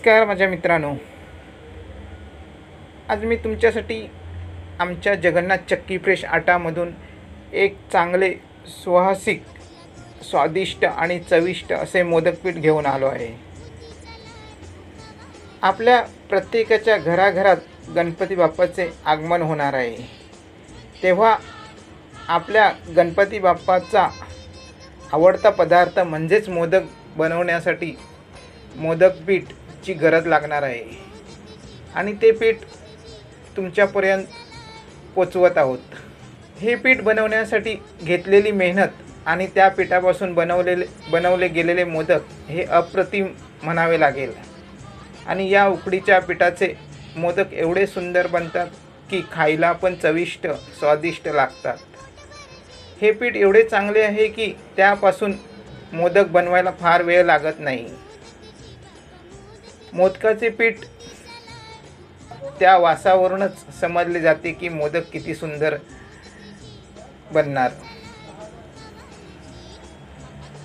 नमस्कार माझ्या मित्रांनो, आज मी तुमच्यासाठी आमच्या जगन्नाथ चक्की फ्रेश आटामधून एक चांगले सुवासिक, स्वादिष्ट आणि चविष्ट असे मोदक पीठ घेऊन आलो आहे। आपल्या प्रत्येकाच्या घराघरात गणपती बाप्पाचे आगमन होणार आहे, तेव्हा आपल्या गणपती बाप्पाचा आवडता पदार्थ म्हणजेच मोदक बनवण्यासाठी मोदक पीठची गरज लागणार आहे आणि ते पीठ तुमच्यापर्यंत पोचवत आहोत। हे पीठ बनवण्यासाठी घेतलेली मेहनत आणि त्या पीठापासून बनवले गेलेले मोदक हे अप्रतिम म्हणावे लागेल। आणि या उकडीच्या पीठाचे मोदक एवढे सुंदर बनतात की खायला पण चविष्ट स्वादिष्ट लागतात। हे पीठ एवढे चांगले आहे की त्यापासून मोदक बनवायला फार वेळ लागत नाही। मोदकाचे पीठ त्या वासावरूनच समजले जाते की मोदक किती सुंदर बनणार।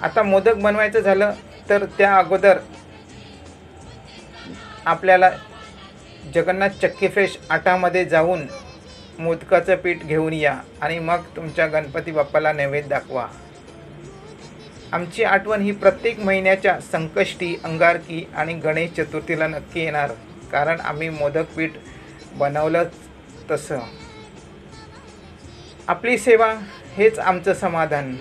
आता मोदक बनवायचं झालं तर त्या अगोदर आपल्याला जगन्नाथ चक्की फ्रेश आटामध्ये जाऊन मोदकाचं पीठ घेऊन या आणि मग तुमच्या गणपती बाप्पाला नैवेद्य दाखवा। आमची आठवण ही प्रत्येक महिन्याच्या संकष्टी, अंगारकी आणि गणेश चतुर्थीला नक्की येणार, कारण आम्ही मोदक पीठ बनवलंच तसं। आपली सेवा हेच आमचं समाधान।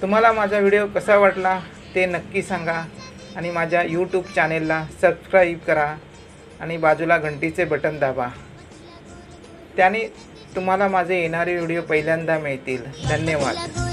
तुम्हाला माझा व्हिडिओ कसा वाटला ते नक्की सांगा आणि माझ्या यूट्यूब चॅनेलला सबस्क्राईब करा आणि बाजूला घंटीचे बटन दाबा, त्याने तुम्हाला माझे येणारे व्हिडिओ पहिल्यांदा मिळतील। धन्यवाद।